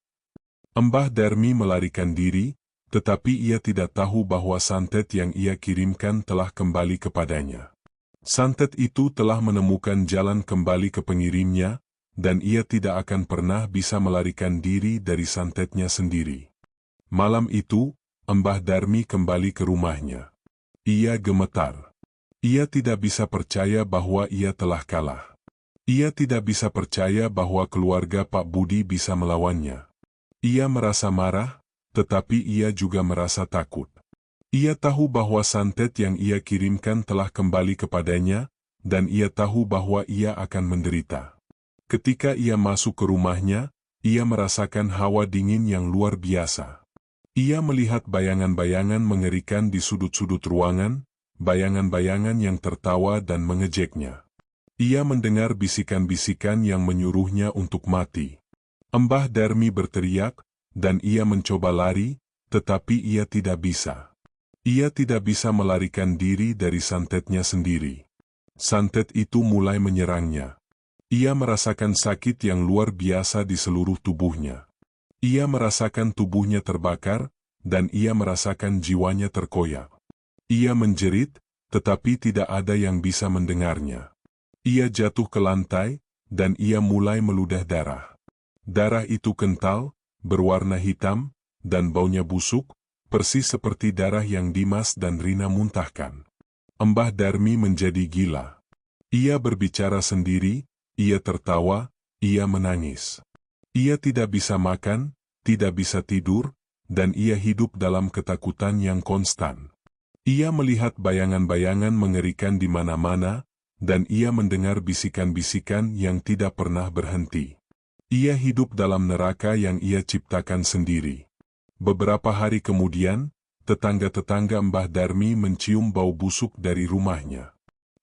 Mbah Darmi melarikan diri, tetapi ia tidak tahu bahwa santet yang ia kirimkan telah kembali kepadanya. Santet itu telah menemukan jalan kembali ke pengirimnya, dan ia tidak akan pernah bisa melarikan diri dari santetnya sendiri. Malam itu, Mbah Darmi kembali ke rumahnya. Ia gemetar. Ia tidak bisa percaya bahwa ia telah kalah. Ia tidak bisa percaya bahwa keluarga Pak Budi bisa melawannya. Ia merasa marah, tetapi ia juga merasa takut. Ia tahu bahwa santet yang ia kirimkan telah kembali kepadanya, dan ia tahu bahwa ia akan menderita. Ketika ia masuk ke rumahnya, ia merasakan hawa dingin yang luar biasa. Ia melihat bayangan-bayangan mengerikan di sudut-sudut ruangan, bayangan-bayangan yang tertawa dan mengejeknya. Ia mendengar bisikan-bisikan yang menyuruhnya untuk mati. Mbah Darmi berteriak, dan ia mencoba lari, tetapi ia tidak bisa. Ia tidak bisa melarikan diri dari santetnya sendiri. Santet itu mulai menyerangnya. Ia merasakan sakit yang luar biasa di seluruh tubuhnya. Ia merasakan tubuhnya terbakar, dan ia merasakan jiwanya terkoyak. Ia menjerit, tetapi tidak ada yang bisa mendengarnya. Ia jatuh ke lantai, dan ia mulai meludah darah. Darah itu kental, berwarna hitam, dan baunya busuk, persis seperti darah yang Dimas dan Rina muntahkan. Mbah Darmi menjadi gila. Ia berbicara sendiri, ia tertawa, ia menangis. Ia tidak bisa makan, tidak bisa tidur, dan ia hidup dalam ketakutan yang konstan. Ia melihat bayangan-bayangan mengerikan di mana-mana, dan ia mendengar bisikan-bisikan yang tidak pernah berhenti. Ia hidup dalam neraka yang ia ciptakan sendiri. Beberapa hari kemudian, tetangga-tetangga Mbah Darmi mencium bau busuk dari rumahnya.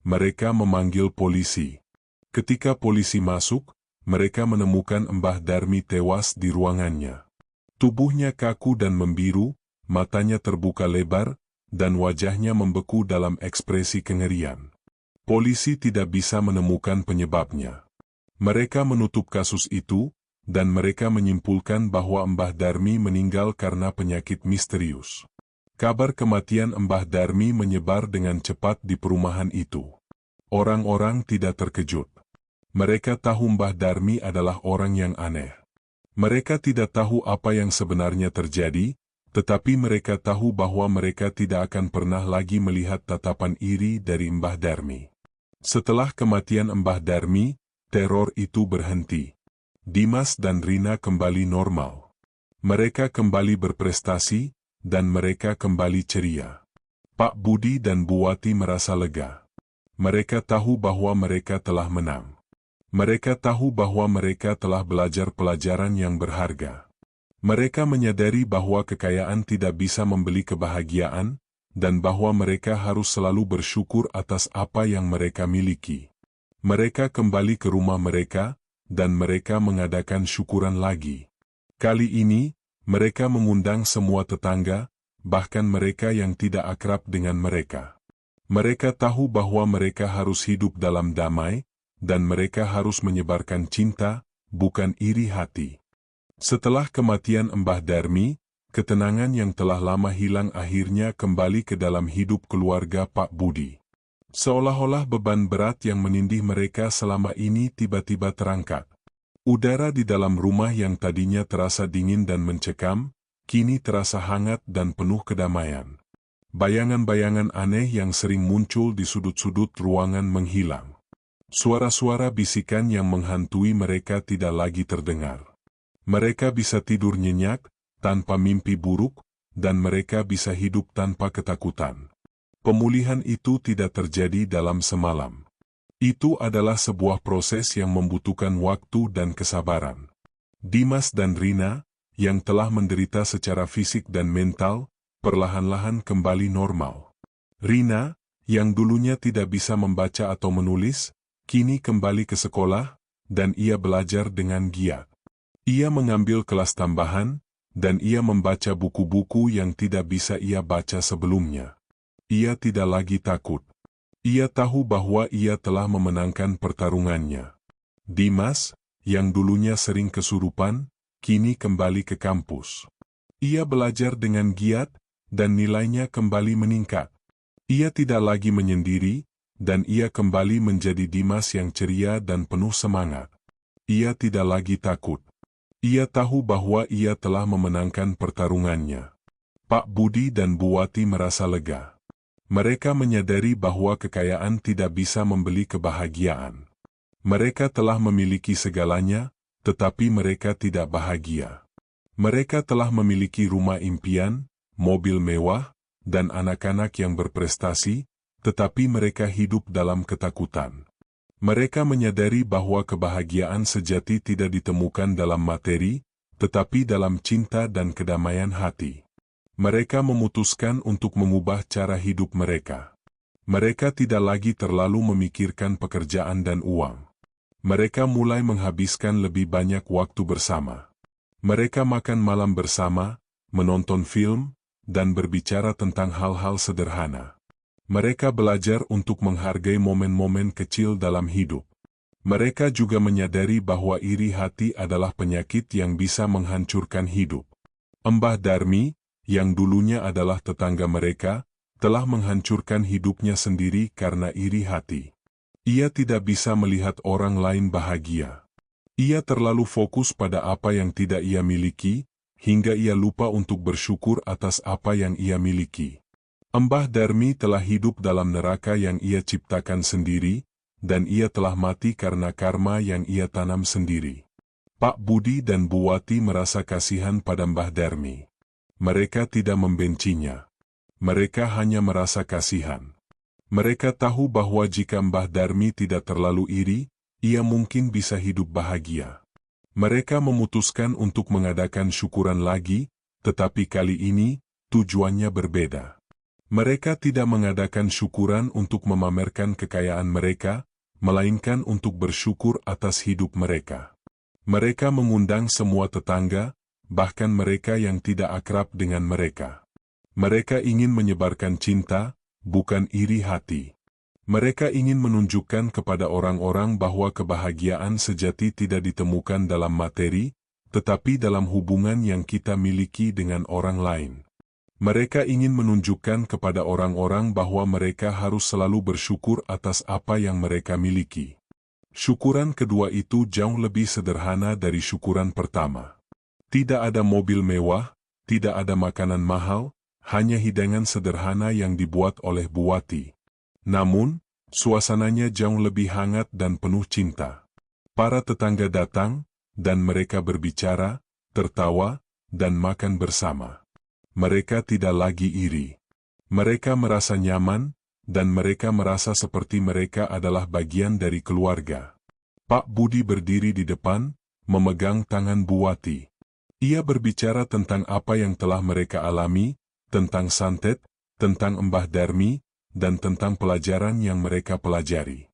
Mereka memanggil polisi. Ketika polisi masuk, mereka menemukan Mbah Darmi tewas di ruangannya. Tubuhnya kaku dan membiru, matanya terbuka lebar, dan wajahnya membeku dalam ekspresi kengerian. Polisi tidak bisa menemukan penyebabnya. Mereka menutup kasus itu, dan mereka menyimpulkan bahwa Mbah Darmi meninggal karena penyakit misterius. Kabar kematian Mbah Darmi menyebar dengan cepat di perumahan itu. Orang-orang tidak terkejut. Mereka tahu Mbah Darmi adalah orang yang aneh. Mereka tidak tahu apa yang sebenarnya terjadi, tetapi mereka tahu bahwa mereka tidak akan pernah lagi melihat tatapan iri dari Mbah Darmi. Setelah kematian Mbah Darmi, teror itu berhenti. Dimas dan Rina kembali normal. Mereka kembali berprestasi, dan mereka kembali ceria. Pak Budi dan Bu Wati merasa lega. Mereka tahu bahwa mereka telah menang. Mereka tahu bahwa mereka telah belajar pelajaran yang berharga. Mereka menyadari bahwa kekayaan tidak bisa membeli kebahagiaan, dan bahwa mereka harus selalu bersyukur atas apa yang mereka miliki. Mereka kembali ke rumah mereka, dan mereka mengadakan syukuran lagi. Kali ini, Mereka mengundang semua tetangga, bahkan mereka yang tidak akrab dengan mereka. Mereka tahu bahwa mereka harus hidup dalam damai, dan mereka harus menyebarkan cinta, bukan iri hati. Setelah kematian Mbah Darmi, ketenangan yang telah lama hilang akhirnya kembali ke dalam hidup keluarga Pak Budi. Seolah-olah beban berat yang menindih mereka selama ini tiba-tiba terangkat. Udara di dalam rumah yang tadinya terasa dingin dan mencekam, kini terasa hangat dan penuh kedamaian. Bayangan-bayangan aneh yang sering muncul di sudut-sudut ruangan menghilang. Suara-suara bisikan yang menghantui mereka tidak lagi terdengar. Mereka bisa tidur nyenyak, tanpa mimpi buruk, dan mereka bisa hidup tanpa ketakutan. Pemulihan itu tidak terjadi dalam semalam. Itu adalah sebuah proses yang membutuhkan waktu dan kesabaran. Dimas dan Rina, yang telah menderita secara fisik dan mental, perlahan-lahan kembali normal. Rina, yang dulunya tidak bisa membaca atau menulis, kini kembali ke sekolah, dan ia belajar dengan giat. Ia mengambil kelas tambahan, dan ia membaca buku-buku yang tidak bisa ia baca sebelumnya. Ia tidak lagi takut. Ia tahu bahwa ia telah memenangkan pertarungannya. Dimas, yang dulunya sering kesurupan, kini kembali ke kampus. Ia belajar dengan giat, dan nilainya kembali meningkat. Ia tidak lagi menyendiri, dan ia kembali menjadi Dimas yang ceria dan penuh semangat. Ia tidak lagi takut. Ia tahu bahwa ia telah memenangkan pertarungannya. Pak Budi dan Bu Wati merasa lega. Mereka menyadari bahwa kekayaan tidak bisa membeli kebahagiaan. Mereka telah memiliki segalanya, tetapi mereka tidak bahagia. Mereka telah memiliki rumah impian, mobil mewah, dan anak-anak yang berprestasi, tetapi mereka hidup dalam ketakutan. Mereka menyadari bahwa kebahagiaan sejati tidak ditemukan dalam materi, tetapi dalam cinta dan kedamaian hati. Mereka memutuskan untuk mengubah cara hidup mereka. Mereka tidak lagi terlalu memikirkan pekerjaan dan uang. Mereka mulai menghabiskan lebih banyak waktu bersama. Mereka makan malam bersama, menonton film, dan berbicara tentang hal-hal sederhana. Mereka belajar untuk menghargai momen-momen kecil dalam hidup. Mereka juga menyadari bahwa iri hati adalah penyakit yang bisa menghancurkan hidup. Mbah Darmi, yang dulunya adalah tetangga mereka, telah menghancurkan hidupnya sendiri karena iri hati. Ia tidak bisa melihat orang lain bahagia. Ia terlalu fokus pada apa yang tidak ia miliki, hingga ia lupa untuk bersyukur atas apa yang ia miliki. Mbah Darmi telah hidup dalam neraka yang ia ciptakan sendiri, dan ia telah mati karena karma yang ia tanam sendiri. Pak Budi dan Bu Wati merasa kasihan pada Mbah Darmi. Mereka tidak membencinya. Mereka hanya merasa kasihan. Mereka tahu bahwa jika Mbah Darmi tidak terlalu iri, ia mungkin bisa hidup bahagia. Mereka memutuskan untuk mengadakan syukuran lagi, tetapi kali ini, tujuannya berbeda. Mereka tidak mengadakan syukuran untuk memamerkan kekayaan mereka, melainkan untuk bersyukur atas hidup mereka. Mereka mengundang semua tetangga, bahkan mereka yang tidak akrab dengan mereka. Mereka ingin menyebarkan cinta, bukan iri hati. Mereka ingin menunjukkan kepada orang-orang bahwa kebahagiaan sejati tidak ditemukan dalam materi, tetapi dalam hubungan yang kita miliki dengan orang lain. Mereka ingin menunjukkan kepada orang-orang bahwa mereka harus selalu bersyukur atas apa yang mereka miliki. Syukuran kedua itu jauh lebih sederhana dari syukuran pertama. Tidak ada mobil mewah, tidak ada makanan mahal, hanya hidangan sederhana yang dibuat oleh Bu Wati. Namun, suasananya jauh lebih hangat dan penuh cinta. Para tetangga datang, dan mereka berbicara, tertawa, dan makan bersama. Mereka tidak lagi iri. Mereka merasa nyaman, dan mereka merasa seperti mereka adalah bagian dari keluarga. Pak Budi berdiri di depan, memegang tangan Bu Wati. Ia berbicara tentang apa yang telah mereka alami, tentang santet, tentang Mbah Darmi, dan tentang pelajaran yang mereka pelajari.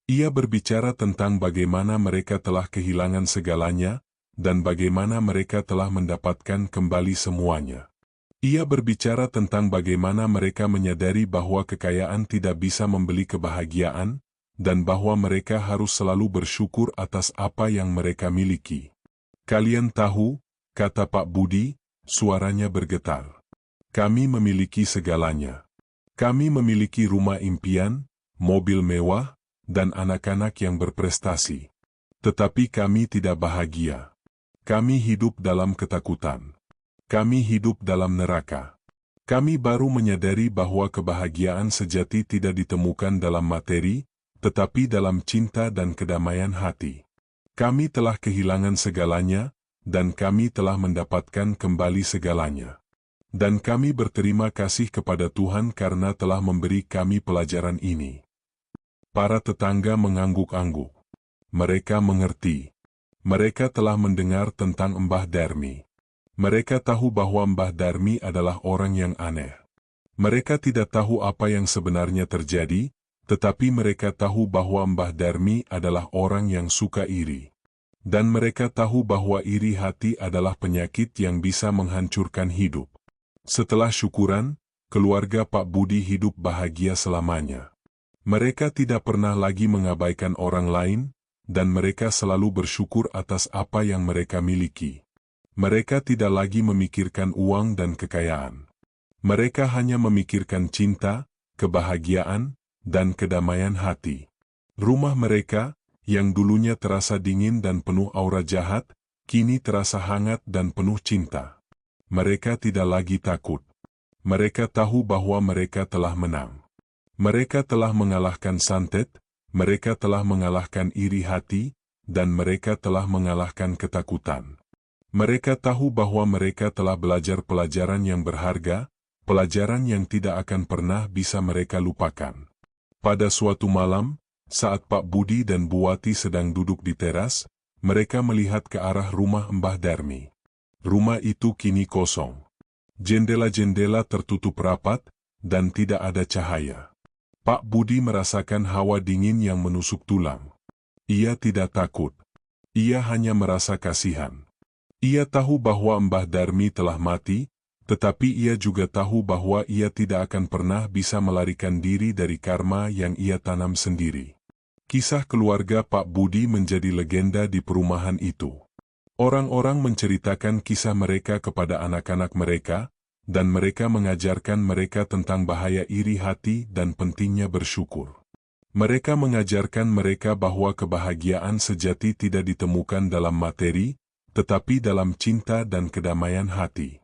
Ia berbicara tentang bagaimana mereka telah kehilangan segalanya, dan bagaimana mereka telah mendapatkan kembali semuanya. Ia berbicara tentang bagaimana mereka menyadari bahwa kekayaan tidak bisa membeli kebahagiaan, dan bahwa mereka harus selalu bersyukur atas apa yang mereka miliki. Kalian tahu, kata Pak Budi, suaranya bergetar. Kami memiliki segalanya. Kami memiliki rumah impian, mobil mewah, dan anak-anak yang berprestasi. Tetapi kami tidak bahagia. Kami hidup dalam ketakutan. Kami hidup dalam neraka. Kami baru menyadari bahwa kebahagiaan sejati tidak ditemukan dalam materi, tetapi dalam cinta dan kedamaian hati. Kami telah kehilangan segalanya, dan kami telah mendapatkan kembali segalanya. Dan kami berterima kasih kepada Tuhan karena telah memberi kami pelajaran ini. Para tetangga mengangguk-angguk. Mereka mengerti. Mereka telah mendengar tentang Mbah Darmi. Mereka tahu bahwa Mbah Darmi adalah orang yang aneh. Mereka tidak tahu apa yang sebenarnya terjadi, tetapi mereka tahu bahwa Mbah Darmi adalah orang yang suka iri. Dan mereka tahu bahwa iri hati adalah penyakit yang bisa menghancurkan hidup. Setelah syukuran, keluarga Pak Budi hidup bahagia selamanya. Mereka tidak pernah lagi mengabaikan orang lain, dan mereka selalu bersyukur atas apa yang mereka miliki. Mereka tidak lagi memikirkan uang dan kekayaan. Mereka hanya memikirkan cinta, kebahagiaan, dan kedamaian hati. Rumah mereka, yang dulunya terasa dingin dan penuh aura jahat, kini terasa hangat dan penuh cinta. Mereka tidak lagi takut. Mereka tahu bahwa mereka telah menang. Mereka telah mengalahkan santet, mereka telah mengalahkan iri hati, dan mereka telah mengalahkan ketakutan. Mereka tahu bahwa mereka telah belajar pelajaran yang berharga, pelajaran yang tidak akan pernah bisa mereka lupakan. Pada suatu malam, saat Pak Budi dan Bu Wati sedang duduk di teras, mereka melihat ke arah rumah Mbah Darmi. Rumah itu kini kosong. Jendela-jendela tertutup rapat, dan tidak ada cahaya. Pak Budi merasakan hawa dingin yang menusuk tulang. Ia tidak takut. Ia hanya merasa kasihan. Ia tahu bahwa Mbah Darmi telah mati, tetapi ia juga tahu bahwa ia tidak akan pernah bisa melarikan diri dari karma yang ia tanam sendiri. Kisah keluarga Pak Budi menjadi legenda di perumahan itu. Orang-orang menceritakan kisah mereka kepada anak-anak mereka, dan mereka mengajarkan mereka tentang bahaya iri hati dan pentingnya bersyukur. Mereka mengajarkan mereka bahwa kebahagiaan sejati tidak ditemukan dalam materi, tetapi dalam cinta dan kedamaian hati.